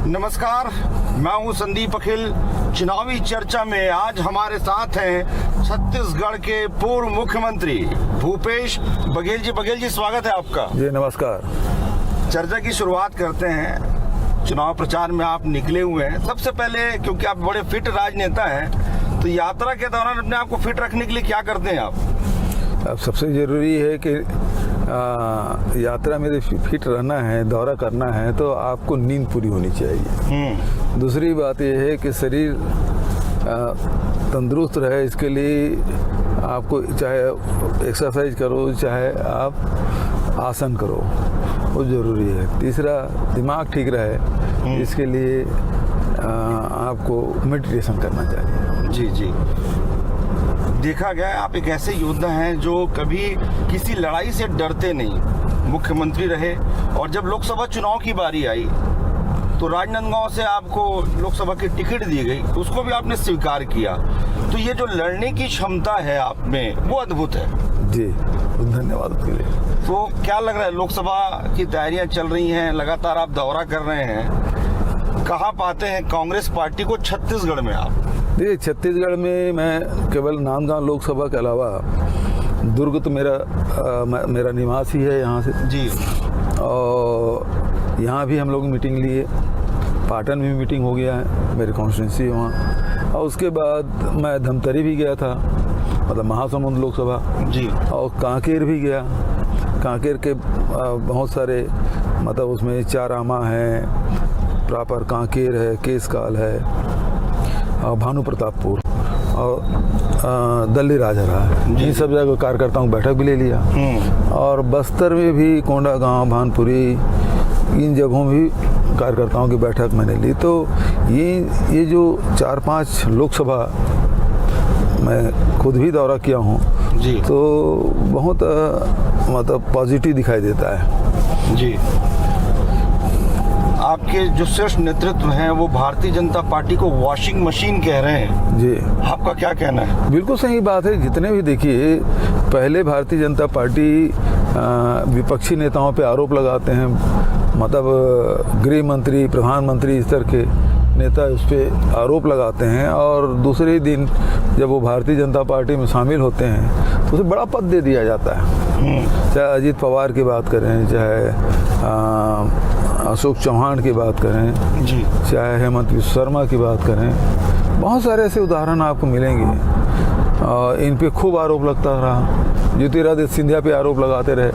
नमस्कार, मैं हूं संदीप अखिल। चुनावी चर्चा में आज हमारे साथ हैं छत्तीसगढ़ के पूर्व मुख्यमंत्री भूपेश बघेल जी। बघेल जी, स्वागत है आपका। जी नमस्कार। चर्चा की शुरुआत करते हैं। चुनाव प्रचार में आप निकले हुए हैं। सबसे पहले, क्योंकि आप बड़े फिट राजनेता हैं, तो यात्रा के दौरान अपने आप को फिट रखने के लिए क्या करते हैं आप? अब सबसे ज़रूरी है कि यात्रा में यदि फिट रहना है, दौरा करना है, तो आपको नींद पूरी होनी चाहिए। दूसरी बात यह है कि शरीर तंदुरुस्त रहे, इसके लिए आपको चाहे एक्सरसाइज करो, चाहे आप आसन करो, वो ज़रूरी है। तीसरा, दिमाग ठीक रहे, इसके लिए आपको मेडिटेशन करना चाहिए। जी जी, देखा गया है आप एक ऐसे योद्धा हैं जो कभी किसी लड़ाई से डरते नहीं। मुख्यमंत्री रहे और जब लोकसभा चुनाव की बारी आई तो राजनांदगांव से आपको लोकसभा की टिकट दी गई, उसको भी आपने स्वीकार किया। तो ये जो लड़ने की क्षमता है आप में, वो अद्भुत है। जी, धन्यवाद उसके लिए। तो क्या लग रहा है, लोकसभा की तैयारियां चल रही हैं, लगातार आप दौरा कर रहे हैं, कहाँ पाते हैं कांग्रेस पार्टी को छत्तीसगढ़ में आप? देखिए, छत्तीसगढ़ में मैं केवल नांदगांव लोकसभा के अलावा दुर्ग तो मेरा निवास ही है यहाँ से जी। और यहाँ भी हम लोग मीटिंग लिए, पाटन में मीटिंग हो गया है, मेरी कॉन्स्टिट्यूंसी है वहाँ। और उसके बाद मैं धमतरी भी गया था, मतलब महासमुंद लोकसभा जी। और कांकेर भी गया। कांकेर के बहुत सारे, मतलब उसमें चारामा है, प्रॉपर कांकेर है, केसकाल है, और भानु प्रतापपुर और दल्ली राजहरा है। इन सब जगह कार्यकर्ताओं की बैठक भी ले लिया। और बस्तर में भी कोंडागांव, भानपुरी, इन जगहों भी कार्यकर्ताओं की बैठक मैंने ली। तो ये जो 4-5 लोकसभा मैं खुद भी दौरा किया हूँ जी, तो बहुत मतलब पॉजिटिव दिखाई देता है। जी। आपके जो शीर्ष नेतृत्व हैं वो भारतीय जनता पार्टी को वॉशिंग मशीन कह रहे हैं। जी, आपका क्या कहना है? बिल्कुल सही बात है। जितने भी देखिए, पहले भारतीय जनता पार्टी विपक्षी नेताओं पे आरोप लगाते हैं, मतलब गृह मंत्री, प्रधानमंत्री, इस तरह के नेता उस पर आरोप लगाते हैं, और दूसरे दिन जब वो भारतीय जनता पार्टी में शामिल होते हैं तो उसे बड़ा पद दे दिया जाता है। चाहे अजीत पवार की बात करें, चाहे अशोक चौहान की बात करें जी, चाहे हेमंत विश्व शर्मा की बात करें, बहुत सारे ऐसे उदाहरण आपको मिलेंगे। इन पे खूब आरोप लगता रहा। ज्योतिरादित्य सिंधिया पे आरोप लगाते रहे,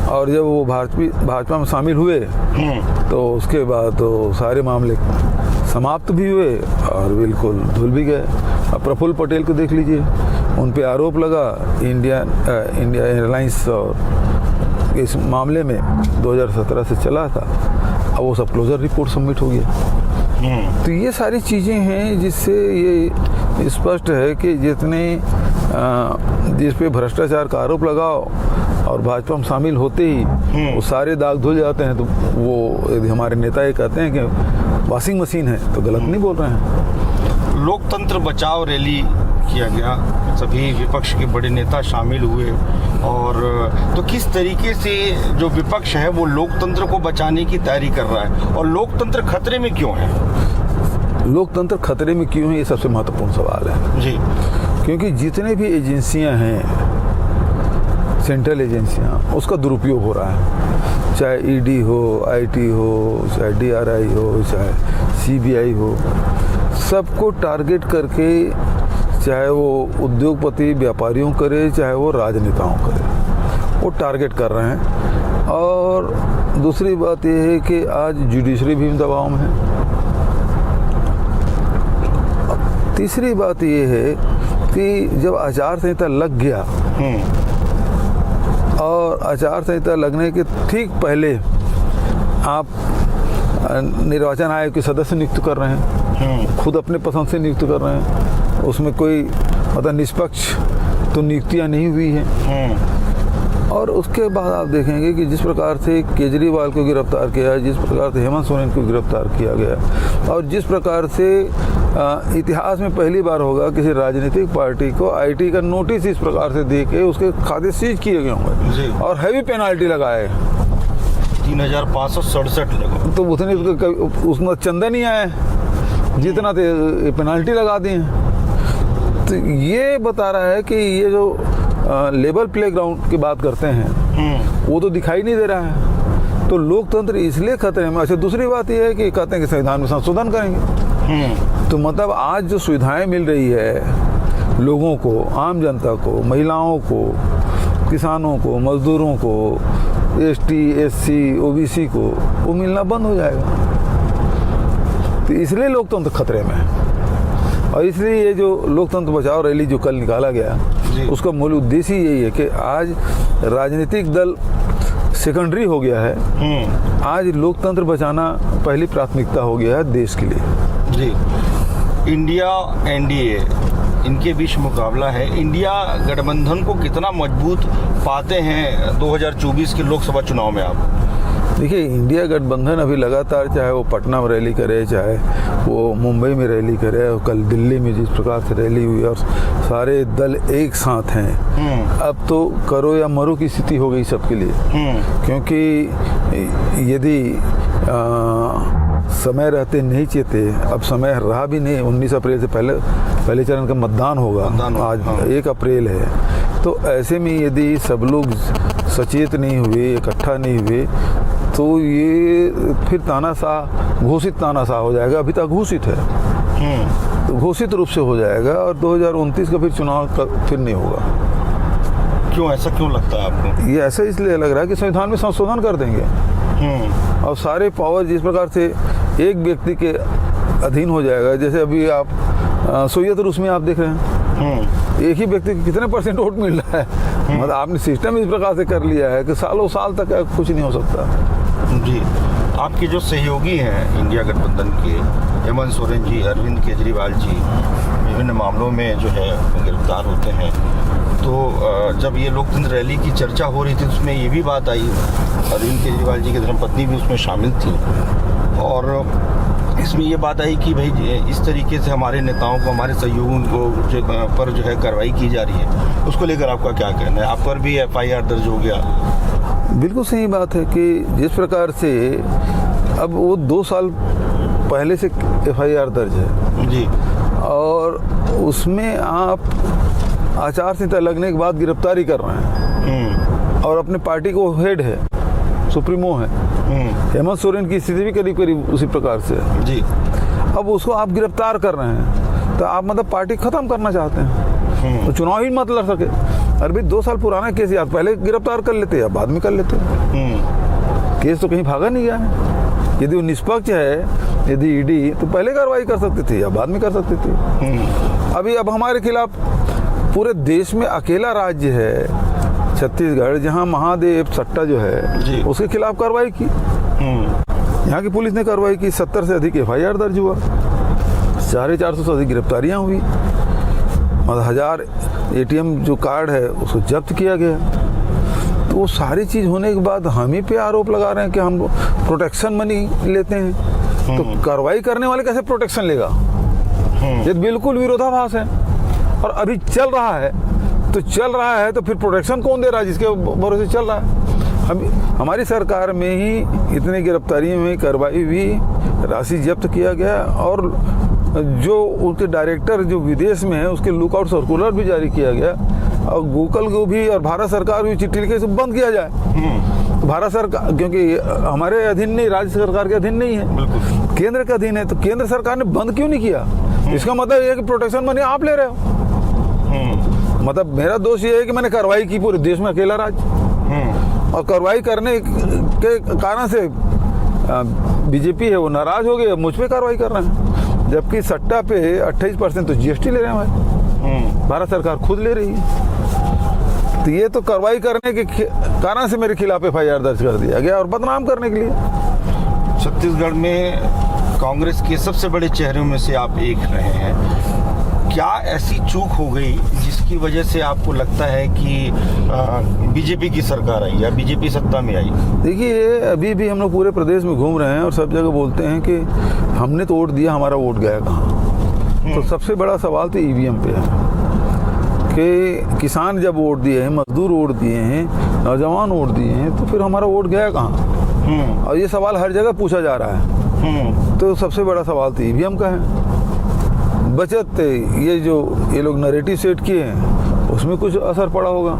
और जब वो भाजपा में शामिल हुए तो उसके बाद तो सारे मामले समाप्त भी हुए और बिल्कुल धुल भी गए। अब प्रफुल्ल पटेल को देख लीजिए, उन पे आरोप लगा इंडिया एयरलाइंस, और इस मामले में 2017 से चला था, अब वो सब क्लोजर रिपोर्ट सबमिट हो गया। तो ये सारी चीज़ें हैं जिससे ये स्पष्ट है कि जिस पे भ्रष्टाचार का आरोप लगाओ और भाजपा में शामिल होते ही वो सारे दाग धुल जाते हैं। तो वो यदि हमारे नेता ये कहते हैं कि वॉशिंग मशीन है, तो गलत नहीं बोल रहे हैं। लोकतंत्र बचाओ रैली किया गया, सभी विपक्ष के बड़े नेता शामिल हुए, और तो किस तरीके से जो विपक्ष है वो लोकतंत्र को बचाने की तैयारी कर रहा है, और लोकतंत्र खतरे में क्यों है? लोकतंत्र खतरे में क्यों है, ये सबसे महत्वपूर्ण सवाल है जी। क्योंकि जितने भी एजेंसियां हैं, सेंट्रल एजेंसियां, उसका दुरुपयोग हो रहा है। चाहे ईडी हो, आईटी हो, चाहे DRI हो, चाहे CBI हो, सबको टारगेट करके, चाहे वो उद्योगपति व्यापारियों करे, चाहे वो राजनेताओं करे, वो टारगेट कर रहे हैं। और दूसरी बात यह है कि आज जुडिशरी भी दबाव में है। तीसरी बात यह है कि जब आचार संहिता लग गया, और आचार संहिता लगने के ठीक पहले आप निर्वाचन आयोग के सदस्य नियुक्त कर रहे हैं, खुद अपने पसंद से नियुक्त कर रहे हैं, उसमें कोई मतलब निष्पक्ष तो नियुक्तियां नहीं हुई हैं। और उसके बाद आप देखेंगे कि जिस प्रकार से केजरीवाल को गिरफ्तार किया, जिस प्रकार से हेमंत सोरेन को गिरफ्तार किया गया, और जिस प्रकार से इतिहास में पहली बार होगा किसी राजनीतिक पार्टी को IT का नोटिस इस प्रकार से दे के उसके खाते सीज किए गए होंगे और हैवी पेनाल्टी लगाए। 3,567 लोगों। तो उतने उसमें चंदा नहीं आया जितना पेनाल्टी लगा दी है। तो ये बता रहा है कि ये जो लेवल प्ले ग्राउंड की बात करते हैं वो तो दिखाई नहीं दे रहा है। तो लोकतंत्र इसलिए खतरे में। अच्छा, दूसरी बात ये है कि कहते हैं कि संविधान में संशोधन करेंगे। तो मतलब आज जो सुविधाएं मिल रही है लोगों को, आम जनता को, महिलाओं को, किसानों को, मजदूरों को, एसटी, एससी, ओबीसी को, वो मिलना बंद हो जाएगा। तो इसलिए लोकतंत्र खतरे में है। और इसलिए ये जो लोकतंत्र बचाओ रैली जो कल निकाला गया, उसका मूल उद्देश्य यही है कि आज राजनीतिक दल सेकेंडरी हो गया है, आज लोकतंत्र बचाना पहली प्राथमिकता हो गया है देश के लिए। जी, इंडिया एनडीए इनके बीच मुकाबला है। इंडिया गठबंधन को कितना मजबूत पाते हैं 2024 के लोकसभा चुनाव में आप? देखिए, इंडिया गठबंधन अभी लगातार, चाहे वो पटना में रैली करे, चाहे वो मुंबई में रैली करे, और कल दिल्ली में जिस प्रकार से रैली हुई और सारे दल एक साथ हैं। अब तो करो या मरो की स्थिति हो गई सबके लिए। क्योंकि यदि समय रहते नहीं चेते, अब समय रहा भी नहीं। 19 अप्रैल से पहले चरण का मतदान होगा। आज 1 अप्रैल है। तो ऐसे में यदि सब लोग सचेत नहीं हुए, इकट्ठा नहीं हुए, तो ये फिर तानाशाह, घोषित तानाशाह हो जाएगा। अभी तक घोषित है, तो घोषित रूप से हो जाएगा और 2029 का फिर चुनाव फिर नहीं होगा। क्यों, ऐसा क्यों लगता है आपको? ये ऐसा इसलिए लग रहा है कि संविधान में संशोधन कर देंगे और सारे पावर जिस प्रकार से एक व्यक्ति के अधीन हो जाएगा। जैसे अभी आप सोवियत रूस में आप देख रहे हैं, एक ही व्यक्ति को कितने % वोट मिल रहा है। मतलब आपने सिस्टम इस प्रकार से कर लिया है कि सालों साल तक कुछ नहीं हो सकता। जी, आपके जो सहयोगी हैं इंडिया गठबंधन के, हेमंत सोरेन जी, अरविंद केजरीवाल जी, विभिन्न मामलों में जो है गिरफ्तार होते हैं। तो जब ये लोकतंत्र रैली की चर्चा हो रही थी तो उसमें ये भी बात आई, अरविंद केजरीवाल जी की धर्मपत्नी भी उसमें शामिल थी, और इसमें ये बात आई कि भाई इस तरीके से हमारे नेताओं को, हमारे सहयोगियों को पर जो है कार्रवाई की जा रही है। उसको लेकर आपका क्या कहना है? आप पर भी FIR दर्ज हो गया। बिल्कुल सही बात है कि जिस प्रकार से अब वो 2 साल पहले से FIR दर्ज है जी, और उसमें आप आचार संहिता लगने के बाद गिरफ्तारी कर रहे हैं और अपने पार्टी को हेड है, सुप्रीमो है। हेमंत सोरेन की स्थिति भी करीब करीब उसी प्रकार से है जी। अब उसको आप गिरफ्तार कर रहे हैं तो आप मतलब पार्टी खत्म करना चाहते हैं, तो चुनाव ही मत लड़ सके। अरे भाई 2 साल पुराना केस यार, पहले गिरफ्तार कर लेते या बाद में कर लेते। केस तो कहीं भागा नहीं गया है। यदि वो निष्पक्ष है, यदि ईडी, तो पहले कार्रवाई कर सकते थे या बाद में कर सकते थे। अभी अब हमारे खिलाफ पूरे देश में अकेला राज्य है छत्तीसगढ़ जहां महादेव सट्टा जो है उसके खिलाफ कार्रवाई की। यहाँ की पुलिस ने कार्रवाई की, 70 से अधिक FIR दर्ज हुआ, 450 से अधिक गिरफ्तारियां हुई, मतलब 1000 ATM जो कार्ड है उसको जब्त किया गया। तो वो सारी चीज़ होने के बाद हम ही पे आरोप लगा रहे हैं कि हम प्रोटेक्शन मनी लेते हैं। तो कार्रवाई करने वाले कैसे प्रोटेक्शन लेगा? ये बिल्कुल विरोधाभास है। और अभी चल रहा है तो फिर प्रोटेक्शन कौन दे रहा है जिसके भरोसे चल रहा है? हमारी सरकार में ही इतनी गिरफ्तारियों में कार्रवाई हुई, राशि जब्त किया गया, और जो उनके डायरेक्टर जो विदेश में है उसके लुकआउट सर्कुलर भी जारी किया गया, और गूगल को भी और भारत सरकार भी चिट्ठी लिखे से बंद किया जाए। तो भारत सरकार, क्योंकि हमारे अधीन नहीं, राज्य सरकार के अधीन नहीं है, बिल्कुल केंद्र के अधीन है, तो केंद्र सरकार ने बंद क्यों नहीं किया? इसका मतलब ये है कि प्रोटेक्शन मनी आप ले रहे हो। मतलब मेरा दोष ये है कि मैंने कार्रवाई की पूरे देश में, अकेला राज्य, और कार्रवाई करने के कारण से बीजेपी है वो नाराज हो गए, मुझ पे कार्रवाई कर रहे हैं। जबकि सट्टा पे 28% तो GST ले रहे हैं हमारे, भारत सरकार खुद ले रही है। तो ये तो कार्रवाई करने के कारण से मेरे खिलाफ FIR दर्ज कर दिया गया और बदनाम करने के लिए। छत्तीसगढ़ में कांग्रेस के सबसे बड़े चेहरों में से आप एक रहे हैं। क्या ऐसी चूक हो गई जिसकी वजह से आपको लगता है कि बीजेपी की सरकार आई या बीजेपी सत्ता में आई? देखिए, अभी भी हम लोग पूरे प्रदेश में घूम रहे हैं और सब जगह बोलते हैं कि हमने तो वोट दिया, हमारा वोट गया कहाँ? तो सबसे बड़ा सवाल तो EVM पे है कि किसान जब वोट दिए हैं, मजदूर वोट दिए हैं, नौजवान वोट दिए हैं, तो फिर हमारा वोट गया कहाँ? और ये सवाल हर जगह पूछा जा रहा है। तो सबसे बड़ा सवाल तो ईवीएम का है। बचत ये जो ये लोग नैरेटिव सेट किए हैं उसमें कुछ असर पड़ा होगा।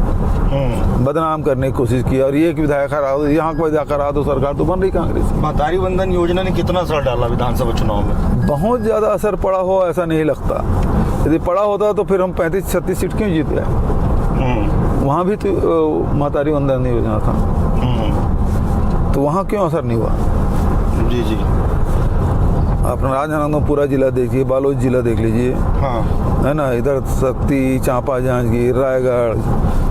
बदनाम करने की कोशिश की, और ये कि विधायक हरा दो, यहाँ का विधायक हरा दो, सरकार तो बन रही कांग्रेस। महतारी वंदन योजना ने कितना असर डाला विधानसभा चुनाव में? बहुत ज़्यादा असर पड़ा हो ऐसा नहीं लगता। यदि पड़ा होता तो फिर हम 35-36 सीट क्यों जीत गए? वहाँ भी तो महतारी वंदन योजना था, तो वहाँ क्यों असर नहीं हुआ? जी जी। अपना राजनांदगांव पूरा जिला देखिए, बालोद जिला देख लीजिए, हाँ है ना, इधर शक्ति, चांपा, जांजगीर, रायगढ़,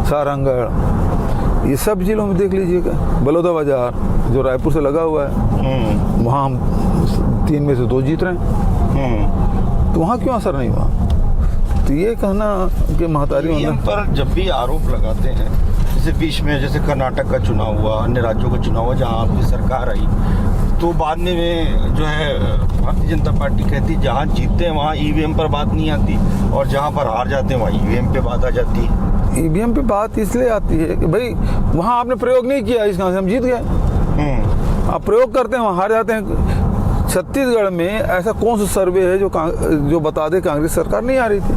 सारंगगढ़, ये सब जिलों में देख लीजिएगा। बलौदा बाजार जो रायपुर से लगा हुआ है, वहाँ हम 3 में से 2 जीत रहे हैं। तो वहाँ क्यों असर नहीं हुआ? तो ये कहना कि महतारी वंदन पर जब भी आरोप लगाते हैं, जैसे बीच में जैसे कर्नाटक का चुनाव हुआ, अन्य राज्यों का चुनाव हुआ जहाँ आपकी सरकार आई, तो बाद में जो है भारतीय जनता पार्टी कहती जहाँ जीतते हैं वहाँ ईवीएम पर बात नहीं आती, और जहाँ पर हार जाते हैं वहाँ ईवीएम पे बात आ जाती है। ईवीएम पे बात इसलिए आती है कि भाई वहाँ आपने प्रयोग नहीं किया, इस कारण से हम जीत गए। आप प्रयोग करते हैं वहाँ हार जाते हैं। छत्तीसगढ़ में ऐसा कौन सा सर्वे है जो बता दे कांग्रेस सरकार नहीं आ रही थी?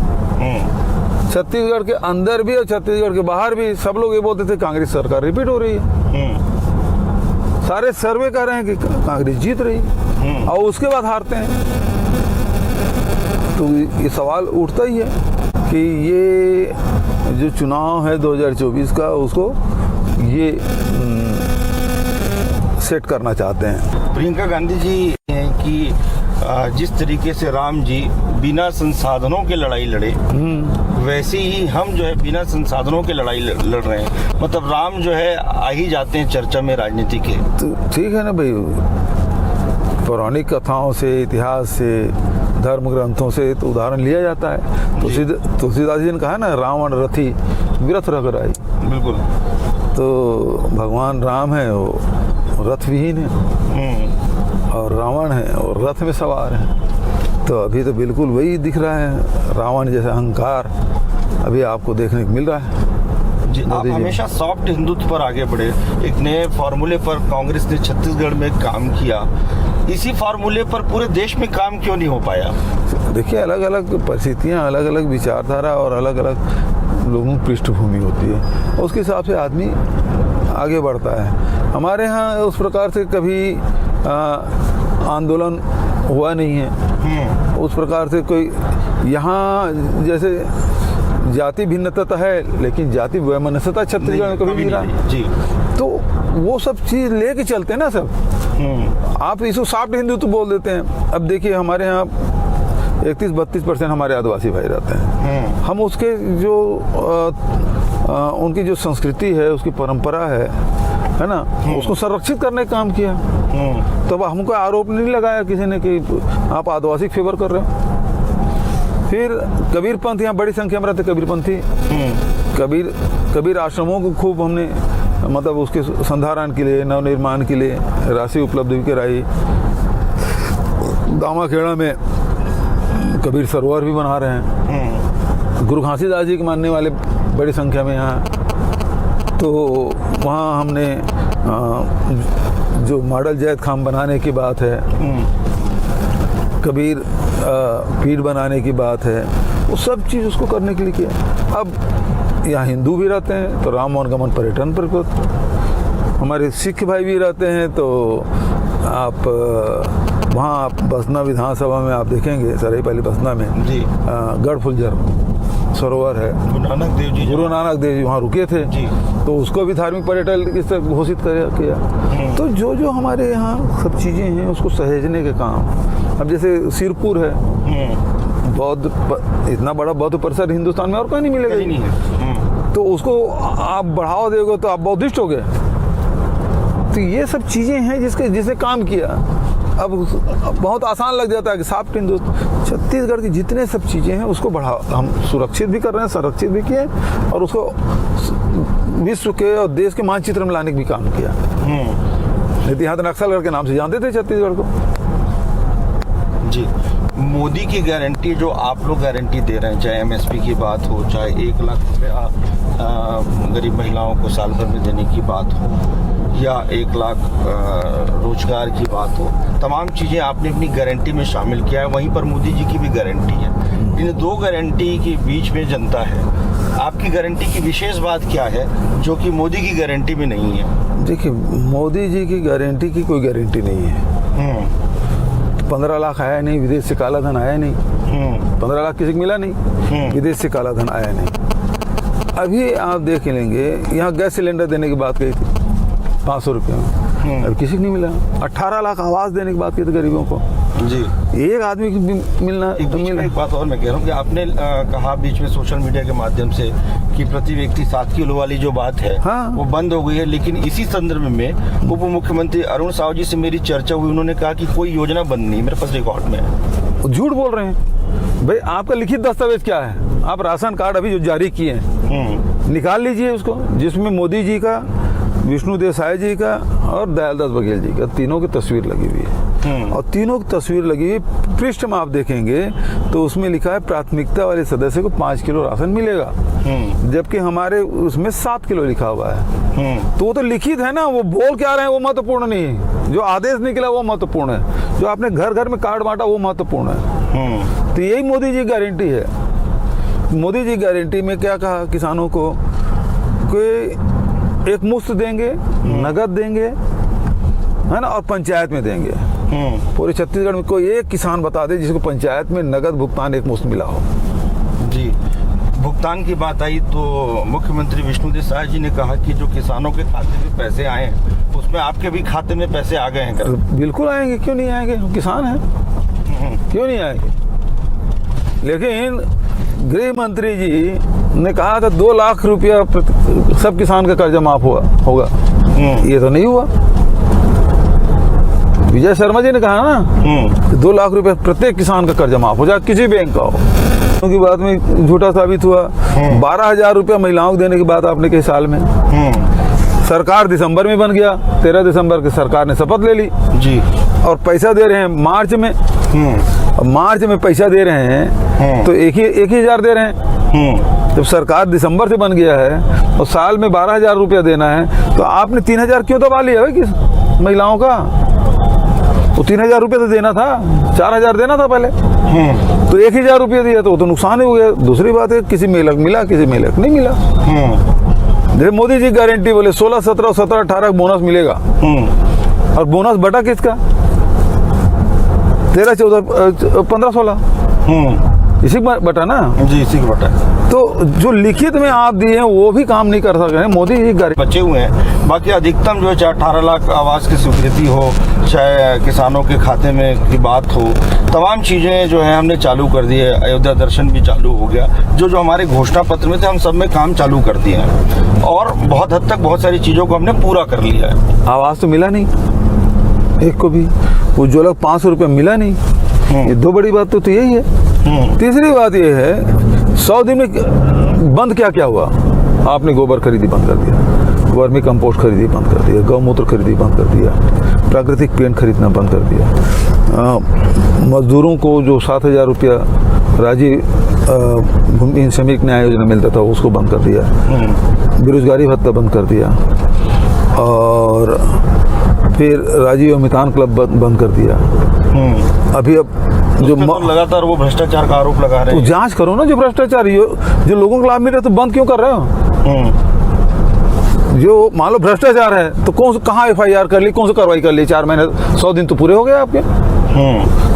छत्तीसगढ़ के अंदर भी और छत्तीसगढ़ के बाहर भी सब लोग ये बोलते थे कांग्रेस सरकार रिपीट हो रही है। सारे सर्वे कह रहे हैं कि कांग्रेस जीत रही है, और उसके बाद हारते हैं। तो ये सवाल उठता ही है कि ये जो चुनाव है 2024 का, उसको ये सेट करना चाहते हैं। प्रियंका गांधी जी हैं कि जिस तरीके से राम जी बिना संसाधनों के लड़ाई लड़े, वैसे ही हम जो है बिना संसाधनों के लड़ाई लड़ रहे हैं। मतलब राम जो है आ ही जाते हैं चर्चा में राजनीति के। तो ठीक है ना भाई, पौराणिक कथाओं से, इतिहास से, धर्म ग्रंथों से तो उदाहरण लिया जाता है। तुलसीदास जी ने कहा ना, रावण रथी विरथ रघुराई। बिल्कुल। तो भगवान राम है वो रथ विहीन है, और रावण है और रथ में सवार है। तो अभी तो बिल्कुल वही दिख रहा है, रावण जैसा अहंकार अभी आपको देखने को मिल रहा है। जी, आप हमेशा सॉफ्ट हिंदुत्व पर आगे बढ़े। एक नए फार्मूले पर कांग्रेस ने छत्तीसगढ़ में काम किया, इसी फार्मूले पर पूरे देश में काम क्यों नहीं हो पाया? देखिए, अलग अलग परिस्थितियाँ, अलग अलग विचारधारा और अलग अलग लोगों की पृष्ठभूमि होती है, उसके हिसाब से आदमी आगे बढ़ता है। हमारे यहाँ उस प्रकार से कभी आंदोलन हुआ नहीं है। उस प्रकार से कोई यहाँ जैसे जाति भिन्नता तो है, लेकिन जाति वैमनस्यता छत्तीसगढ़ में कभी नहीं रहा जी। तो वो सब चीज़ लेके चलते हैं ना सब। आप इसको सॉफ्ट हिंदुत्व बोल देते हैं। अब देखिए, हमारे यहाँ 31-32% हमारे आदिवासी भाई रहते हैं। हम उसके जो उनकी जो संस्कृति है, उसकी परंपरा है ना, उसको संरक्षित करने का काम किया। तो अब हमको आरोप नहीं लगाया किसी ने कि आप आदिवासी फेवर कर रहे हो। फिर कबीरपंथी, यहाँ बड़ी संख्या में रहते कबीरपंथी। कबीर आश्रमों को खूब हमने मतलब उसके संधारण के लिए, नवनिर्माण के लिए राशि उपलब्ध भी कराई। दामाखेड़ा में कबीर सरोवर भी बना रहे हैं। गुरु घासीदास जी के मानने वाले बड़ी संख्या में यहाँ, तो वहाँ हमने जो मॉडल जैद खाम बनाने की बात है, कबीर पीठ बनाने की बात है, वो सब चीज़ उसको करने के लिए किया। अब यहाँ हिंदू भी रहते हैं तो राम वनगमन पर्यटन पर, हमारे सिख भाई भी रहते हैं, तो आप वहाँ आप बसना विधानसभा में आप देखेंगे, सराईपाली बसना में जी गढ़फुलझर सरोवर है। गुरु नानक देव जी वहाँ रुके थे जी, तो उसको भी धार्मिक पर्यटन से घोषित किया। तो जो हमारे यहाँ सब चीज़ें हैं उसको सहेजने के काम। अब जैसे सिरपुर है, बौद्ध, इतना बड़ा बौद्ध परिसर हिंदुस्तान में और कहीं नहीं मिलेगा। नहीं है। तो उसको आप बढ़ावा दोगे तो आप बौद्धिस्ट हो गए। तो ये सब चीज़ें हैं जिसने काम किया। अब बहुत आसान लग जाता है कि सॉफ्ट हिंदुस्तान, छत्तीसगढ़ की जितने सब चीज़ें हैं उसको हम सुरक्षित भी कर रहे हैं, संरक्षित भी किए, और उसको विश्व के और देश के मानचित्र में लाने का भी काम किया। नहीं यहाँ तो नक्सलगढ़ के नाम से जानते थे छत्तीसगढ़ को। जी, मोदी की गारंटी जो आप लोग गारंटी दे रहे हैं, चाहे एमएसपी की बात हो, चाहे 1 लाख रुपया गरीब महिलाओं को साल भर में देने की बात हो, या 1 लाख रोजगार की बात हो, तमाम चीज़ें आपने अपनी गारंटी में शामिल किया है। वहीं पर मोदी जी की भी गारंटी है। इन दो गारंटी के बीच में जनता है। आपकी गारंटी की विशेष बात क्या है जो कि मोदी की गारंटी में नहीं है? देखिए, मोदी जी की गारंटी की कोई गारंटी नहीं है। 15 लाख आया नहीं, विदेश से काला धन आया नहीं। 15 लाख किसी को मिला नहीं, विदेश से काला धन आया नहीं। अभी आप देख लेंगे, यहाँ गैस सिलेंडर देने की बात कही थी 500 रुपये में, अब किसी को नहीं मिला। 18 लाख आवास देने की बात की थी गरीबों को जी, एक आदमी को मिलना। एक बात और मैं कह रहा हूँ कि आपने कहा बीच में सोशल मीडिया के माध्यम से कि प्रति व्यक्ति 7 किलो वाली जो बात है वो बंद हो गई है, लेकिन इसी संदर्भ में उप मुख्यमंत्री अरुण साहू जी से मेरी चर्चा हुई। उन्होंने कहा कि कोई योजना बंद नहीं, मेरे पास रिकॉर्ड में है। झूठ बोल रहे हैं भाई। आपका लिखित दस्तावेज क्या है? आप राशन कार्ड अभी जो जारी किए हैं निकाल लीजिए उसको, जिसमें मोदी जी का, विष्णु देसाई जी का और दयालदास बघेल जी का तीनों की तस्वीर लगी हुई है। और तीनों की तस्वीर लगी हुई पृष्ठ में आप देखेंगे तो उसमें लिखा है प्राथमिकता वाले सदस्य को 5 किलो राशन मिलेगा, जबकि हमारे उसमें 7 किलो लिखा हुआ है। तो वो तो लिखित है ना, वो बोल क्या रहे हैं वो महत्वपूर्ण नहीं है। जो आदेश निकला वो महत्वपूर्ण है, जो आपने घर घर में कार्ड बांटा वो महत्वपूर्ण है। तो यही मोदी जी गारंटी है। मोदी जी गारंटी में क्या कहा किसानों को कि एक मुफ्त देंगे, नगद देंगे, है ना, और पंचायत में देंगे। पूरे छत्तीसगढ़ में कोई एक किसान बता दे जिसको पंचायत में नगद भुगतान एक मुफ्त मिला हो। जी, भुगतान की बात आई तो मुख्यमंत्री विष्णु देसाई जी ने कहा कि जो किसानों के खाते में पैसे आए हैं उसमें आपके भी खाते में पैसे आ गए हैं। बिल्कुल आएंगे, क्यों नहीं आएंगे, हम किसान हैं, क्यों नहीं आएंगे। लेकिन गृह मंत्री जी ने कहा था 2 लाख रुपया सब किसान का कर्जा माफ होगा। ये तो नहीं हुआ। विजय शर्मा जी ने कहा ना 2 लाख रुपए प्रत्येक किसान का कर्जा माफ हो जाए, किसी बैंक का हो। उनकी बात में झूठा साबित हुआ। 12,000 रुपया महिलाओं को देने की बात आपने कही साल में। सरकार दिसंबर में बन गया, 13 दिसंबर की सरकार ने शपथ ले ली जी, और पैसा दे रहे हैं मार्च में। मार्च में पैसा दे रहे हैं तो एक ही हजार दे रहे हैं। जब सरकार दिसंबर से बन गया है और साल में 12,000 रुपया देना है तो आपने 3,000 क्यों दबा लिया भाई किस महिलाओं का? वो 3,000 रुपया तो देना था, 4,000 देना था पहले। तो 1,000 रुपया दिया तो वो तो नुकसान ही हो गया। दूसरी बात है किसी मेलक मिला, किसी मेलक नहीं मिला। जैसे मोदी जी गारंटी बोले 16, 17, 17, 18 बोनस मिलेगा। और बोनस बटा किसका? 13, 14, 15, 16 इसी बटा ना जी, इसी का बटा। तो जो लिखित में आप दिए हैं वो भी काम नहीं कर सक रहे हैं। मोदी जी बचे हुए हैं, बाकी अधिकतम जो है चाहे 18 लाख आवास की स्वीकृति हो, चाहे किसानों के खाते में की बात हो, तमाम चीज़ें जो है हमने चालू कर दी है। अयोध्या दर्शन भी चालू हो गया। जो हमारे घोषणा पत्र में थे हम सब में काम चालू कर दिए हैं और बहुत हद तक बहुत सारी चीज़ों को हमने पूरा कर लिया है। आवास तो मिला नहीं एक को भी, उज्ज्वला 500 रुपये मिला नहीं। ये 2 बड़ी बात तो यही है। तीसरी बात ये है 100 दिन में बंद क्या क्या हुआ? आपने गोबर खरीदी बंद कर दिया, वर्मी कंपोस्ट खरीदी बंद कर दिया, गौमूत्र खरीदी बंद कर दिया, प्राकृतिक पेंट खरीदना बंद कर दिया। मजदूरों को जो 7,000 रुपया राजीव भूमि श्रमिक न्याय योजना मिलता था उसको बंद कर दिया। बेरोजगारी भत्ता बंद कर दिया और फिर राजीव मितान क्लब बंद कर दिया। अभी अब जो लगातार वो भ्रष्टाचार का आरोप लगा रहे हैं। तो जांच करो ना, जो भ्रष्टाचार जो लोगों को लाभ मिल रहा है तो बंद क्यों कर रहे हो? जो मान लो भ्रष्टाचार है तो कहाँ FIR कर ली, कौन सी कार्रवाई कर ली? 4 महीने 100 दिन तो पूरे हो गए आपके।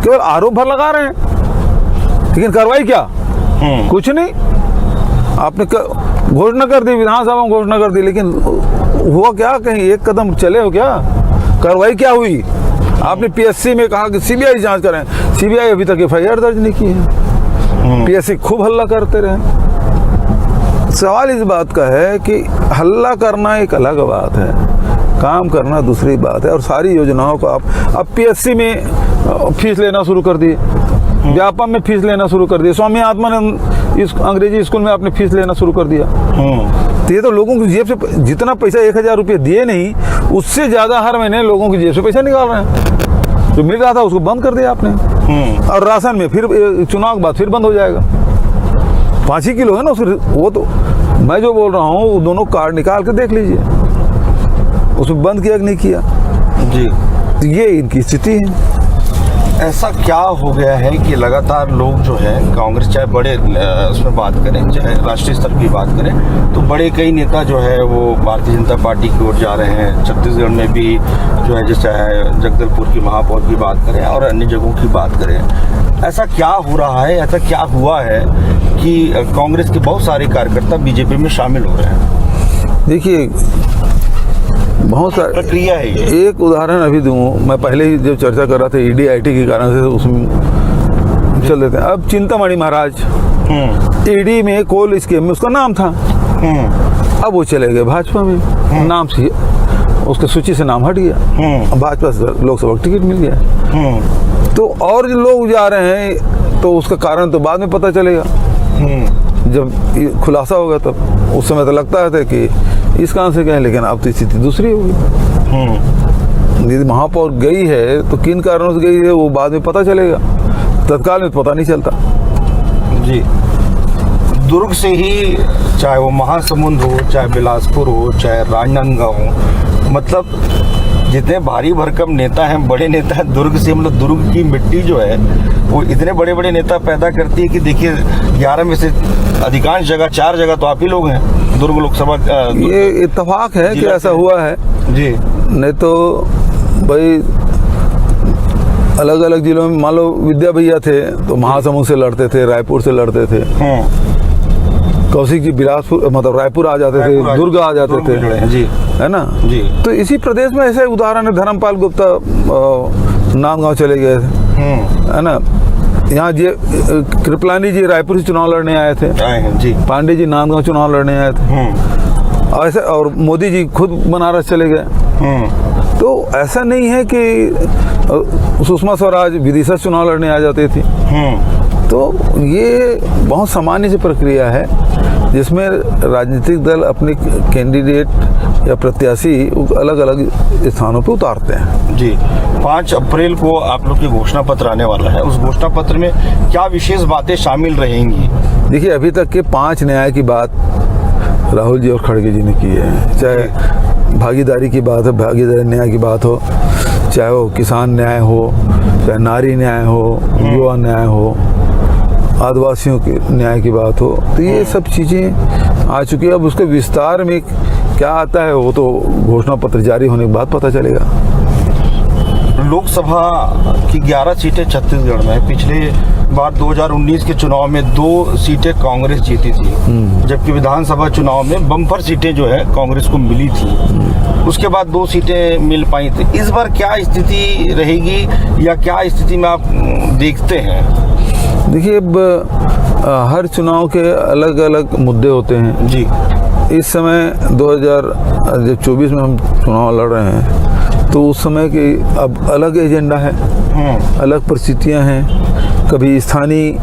केवल आरोप भर लगा रहे हैं, लेकिन कार्रवाई क्या? कुछ नहीं। आपने घोषणा कर दी, विधानसभा में घोषणा कर दी, लेकिन हुआ क्या? कहीं एक कदम चले हो क्या? कार्रवाई क्या हुई? आपने PSC में कहा कि CBI जांच करें, CBI अभी तक FIR दर्ज नहीं की है। PSC खूब हल्ला करते रहे। सवाल इस बात का है कि हल्ला करना एक अलग बात है, काम करना दूसरी बात है। और सारी योजनाओं को आप अब PSC में फीस लेना शुरू कर दिए, व्यापम में फीस लेना शुरू कर दिया, स्वामी आत्मानंद इस अंग्रेजी स्कूल में आपने फीस लेना शुरू कर दिया। तो ये तो लोगों की जेब से जितना पैसा 1,000 रुपये दिए नहीं, उससे ज्यादा हर महीने लोगों की जेब से पैसा निकाल रहे हैं। जो मिल रहा था उसको बंद कर दिया आपने। और राशन में फिर चुनाव के बाद फिर बंद हो जाएगा। 5 ही किलो है ना, वो तो मैं जो बोल रहा हूँ वो दोनों कार्ड निकाल के देख लीजिए। उसमें बंद किया कि नहीं किया। जी। तो ये इनकी स्थिति है। ऐसा क्या हो गया है कि लगातार लोग जो है कांग्रेस, चाहे बड़े उसमें बात करें, चाहे राष्ट्रीय स्तर की बात करें, तो बड़े कई नेता जो है वो भारतीय जनता पार्टी की ओर जा रहे हैं। छत्तीसगढ़ में भी जो है, जैसे जगदलपुर की महापौर की बात करें और अन्य जगहों की बात करें, ऐसा क्या हो रहा है, ऐसा क्या हुआ है कि कांग्रेस के बहुत सारे कार्यकर्ता बीजेपी में शामिल हो रहे हैं? देखिए, बहुत सारी प्रक्रिया है ये। एक उदाहरण अभी दूँ, मैं पहले ही जब चर्चा कर रहा था ईडी आईटी के कारण से, तो उसमें चल देते हैं। अब चिंतामणि महाराज ईडी में कोल स्कीम में उसका नाम था, अब वो चले गए भाजपा में, नाम से उसके सूची से नाम हट गया, अब भाजपा से लोकसभा टिकट मिल गया। तो और जो लोग जा रहे हैं, तो उसका कारण तो बाद में पता चलेगा, जब खुलासा होगा तब। उस समय तो लगता था कि इस कारण से गए, लेकिन अब तो स्थिति दूसरी होगी। यदि महापौर गई है तो किन कारणों से गई है वो बाद में पता चलेगा, तत्काल में पता नहीं चलता। जी। दुर्ग से ही, चाहे वो महासमुंद हो, चाहे बिलासपुर हो, चाहे राजनांदगांव हो, मतलब जितने भारी भरकम नेता हैं, बड़े नेता हैं, दुर्ग से, मतलब दुर्ग की मिट्टी जो है वो इतने बड़े बड़े नेता पैदा करती है कि देखिए 11 में से अधिकांश जगह, 4 जगह तो आप ही लोग हैं दुर्ग लोकसभा। ये इत्तेफाक है कि ऐसा हुआ है जी। नहीं तो भाई अलग अलग जिलों में, मान लो विद्या भैया थे तो महासमुंद से लड़ते थे, रायपुर से लड़ते थे, कौशिक जी बिलासपुर, मतलब रायपुर आ जाते थे, दुर्ग आ जाते थे, जी, है ना। जी। तो इसी प्रदेश में ऐसे उदाहरण है, धर्मपाल गुप्ता नांदगांव चले गए थे, है ना। यहाँ जी कृपलानी जी रायपुर से चुनाव लड़ने आए थे, जी। पांडे जी नांदगांव चुनाव लड़ने आए थे, ऐसे। और मोदी जी खुद बनारस चले गए। तो ऐसा नहीं है कि सुषमा स्वराज विदिशा चुनाव लड़ने आ जाती थी। तो ये बहुत सामान्य सी प्रक्रिया है जिसमें राजनीतिक दल अपने कैंडिडेट या प्रत्याशी अलग अलग स्थानों पे उतारते हैं। जी। 5 अप्रैल को आप लोग की घोषणा पत्र आने वाला है, उस घोषणा पत्र में क्या विशेष बातें शामिल रहेंगी? देखिए, अभी तक के 5 न्याय की बात राहुल जी और खड़गे जी ने की है, चाहे भागीदारी की बात हो, भागीदारी न्याय की बात हो, चाहे वो किसान न्याय हो, चाहे नारी न्याय हो, युवा न्याय हो, आदिवासियों के न्याय की बात हो, तो ये सब चीज़ें आ चुकी है। अब उसके विस्तार में क्या आता है वो तो घोषणा पत्र जारी होने के बाद पता चलेगा। लोकसभा की 11 सीटें छत्तीसगढ़ में, पिछले बार 2019 के चुनाव में 2 सीटें कांग्रेस जीती थी, जबकि विधानसभा चुनाव में बम्पर सीटें जो है कांग्रेस को मिली थी, उसके बाद 2 सीटें मिल पाई थी। इस बार क्या स्थिति रहेगी या क्या स्थिति में आप देखते हैं? देखिए, अब हर चुनाव के अलग अलग मुद्दे होते हैं जी। इस समय 2024 में हम चुनाव लड़ रहे हैं, तो उस समय की अब अलग एजेंडा है, अलग परिस्थितियां हैं। कभी स्थानीय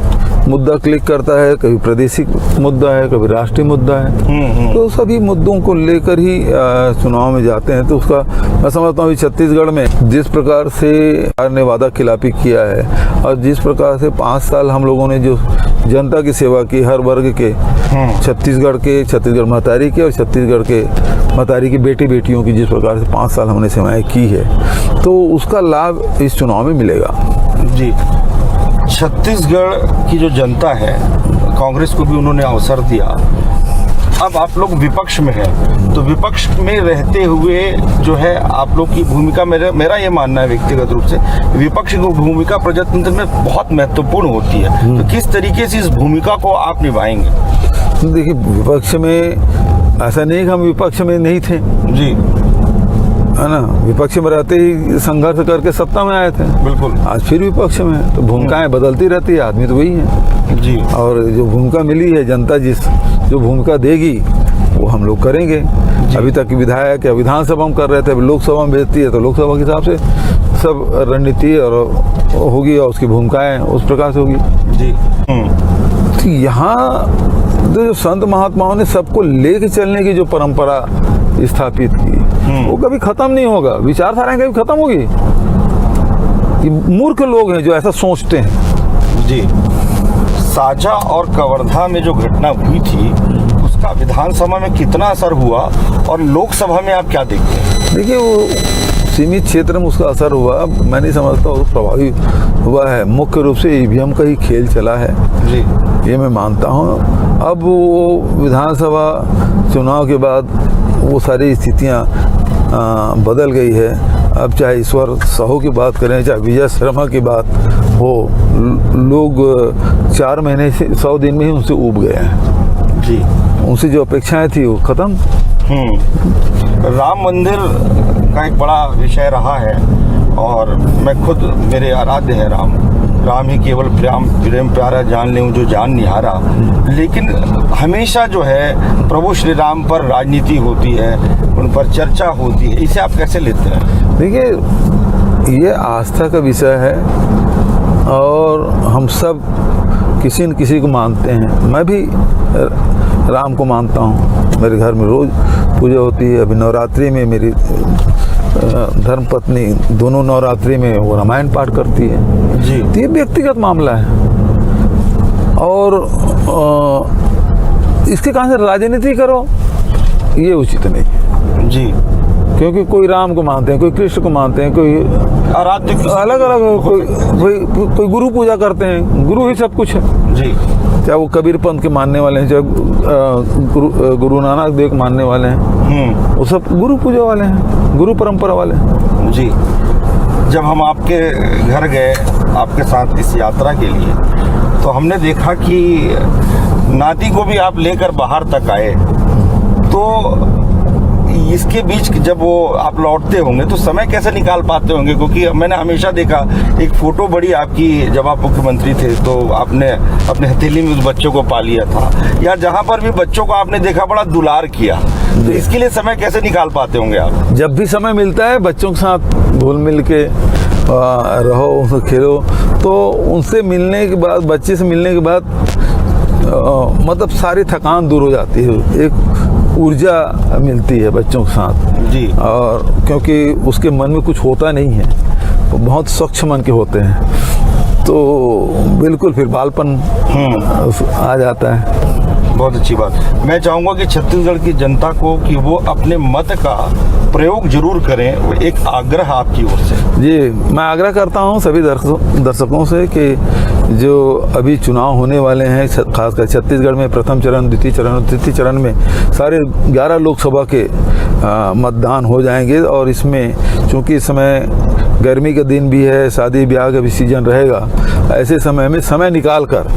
मुद्दा क्लिक करता है, कभी प्रादेशिक मुद्दा है, कभी राष्ट्रीय मुद्दा है। तो सभी मुद्दों को लेकर ही चुनाव में जाते हैं। तो उसका मैं समझता हूँ छत्तीसगढ़ में जिस प्रकार से सरकार ने वादा खिलाफी किया है और जिस प्रकार से 5 साल हम लोगों ने जो जनता की सेवा की, हर वर्ग के, छत्तीसगढ़ महतारी के और छत्तीसगढ़ के महतारी की बेटी बेटियों की जिस प्रकार से 5 साल हमने सेवाएं की है, तो उसका लाभ इस चुनाव में मिलेगा। जी। छत्तीसगढ़ की जो जनता है, कांग्रेस को भी उन्होंने अवसर दिया। अब आप लोग विपक्ष में हैं, तो विपक्ष में रहते हुए जो है आप लोग की भूमिका, मेरा ये मानना है व्यक्तिगत रूप से, विपक्ष की भूमिका प्रजातंत्र में बहुत महत्वपूर्ण होती है। तो किस तरीके से इस भूमिका को आप निभाएंगे? देखिए, विपक्ष में ऐसा नहीं कि हम विपक्ष में नहीं थे, जी, है ना। विपक्ष में रहते ही संघर्ष करके सत्ता में आए थे, बिल्कुल। आज फिर विपक्ष में है, तो भूमिकाएं बदलती रहती है, आदमी तो वही है। जी। और जो भूमिका मिली है, जनता जो भूमिका देगी वो हम लोग करेंगे। अभी तक विधायक या विधानसभा में कर रहे थे, अभी लोकसभा में भेजती है तो लोकसभा के हिसाब से सब रणनीति और होगी और उसकी भूमिकाएं उस प्रकार से होगी। जी। तो यहाँ जो संत महात्माओं ने सबको लेके चलने की जो परंपरा स्थापित की, वो कभी खत्म नहीं होगा। विचारधाराएं कभी खत्म होगी? ये मूर्ख लोग हैं जो ऐसा सोचते हैं। जी। साजा और कवर्धा में जो घटना हुई थी, उसका विधानसभा में कितना असर हुआ और लोकसभा में आप क्या देखते हैं? देखिए वो सीमित क्षेत्र में उसका असर हुआ, मैं नहीं समझता वो प्रभावी हुआ है। मुख्य रूप से ईवीएम का ही खेल चला है जी। ये मैं मानता हूँ। अब वो विधानसभा चुनाव के बाद वो सारी स्थितियाँ बदल गई है। अब चाहे ईश्वर साहू की बात करें, चाहे विजय शर्मा की बात हो, लोग 4 महीने से 100 दिन में ही उनसे ऊब गए हैं जी। उनसे जो अपेक्षाएं थी वो ख़त्म। राम मंदिर का एक बड़ा विषय रहा है और मैं खुद, मेरे आराध्य है राम ही केवल प्रेम प्यारा जान ले जो जान निहारा। लेकिन हमेशा जो है प्रभु श्री राम पर राजनीति होती है, उन पर चर्चा होती है, इसे आप कैसे लेते हैं? देखिए ये आस्था का विषय है और हम सब किसी न किसी को मानते हैं। मैं भी राम को मानता हूँ, मेरे घर में रोज़ पूजा होती है। अभी नवरात्रि में मेरी धर्मपत्नी दोनों नवरात्रि में वो रामायण पाठ करती है जी। तो ये व्यक्तिगत मामला है और इसके कारण से राजनीति करो ये उचित नहीं जी। क्योंकि कोई राम को मानते हैं, कोई कृष्ण को मानते हैं, कोई आराध्य अलग अलग, कोई गुरु पूजा करते हैं। गुरु ही सब कुछ है जी। चाहे वो कबीर पंथ के मानने वाले हैं, चाहे गुरु नानक देव के मानने वाले हैं, वो सब गुरु पूजा वाले हैं, गुरु परंपरा वाले हैं जी। जब हम आपके घर गए आपके साथ इस यात्रा के लिए तो हमने देखा कि नाती को भी आप लेकर बाहर तक आए। तो इसके बीच जब वो आप लौटते होंगे तो समय कैसे निकाल पाते होंगे? क्योंकि मैंने हमेशा देखा एक फोटो बड़ी आपकी, जब आप मुख्यमंत्री थे तो आपने अपने हथेली में उस बच्चों को पा लिया था, या जहाँ पर भी बच्चों को आपने देखा बड़ा दुलार किया। तो इसके लिए समय कैसे निकाल पाते होंगे आप? जब भी समय मिलता है बच्चों के साथ घुल मिल के रहो, उनसे खेलो। तो उनसे मिलने के बाद, बच्चे से मिलने के बाद मतलब सारी थकान दूर हो जाती है, एक ऊर्जा मिलती है बच्चों के साथ जी। और क्योंकि उसके मन में कुछ होता नहीं है, वो बहुत स्वच्छ मन के होते हैं, तो बिल्कुल फिर बालपन आ जाता है। बहुत अच्छी बात। मैं चाहूँगा कि छत्तीसगढ़ की जनता को कि वो अपने मत का प्रयोग जरूर करें, वो एक आग्रह आपकी ओर से। जी, मैं आग्रह करता हूँ सभी दर्शकों से कि जो अभी चुनाव होने वाले हैं, खासकर छत्तीसगढ़ में प्रथम चरण, द्वितीय चरण और तृतीय चरण में सारे 11 लोकसभा के मतदान हो जाएंगे। और इसमें चूँकि इस समय गर्मी का दिन भी है, शादी ब्याह का भी सीजन रहेगा, ऐसे समय में समय निकाल कर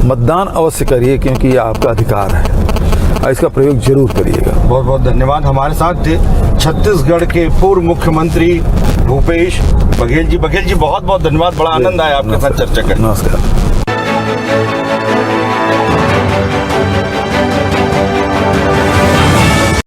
मतदान अवश्य करिए क्योंकि ये आपका अधिकार है, इसका प्रयोग जरूर करिएगा। बहुत बहुत धन्यवाद। हमारे साथ थे छत्तीसगढ़ के पूर्व मुख्यमंत्री भूपेश बघेल जी। बघेल जी बहुत बहुत धन्यवाद, बड़ा आनंद आया आपके साथ चर्चा करके। नमस्कार।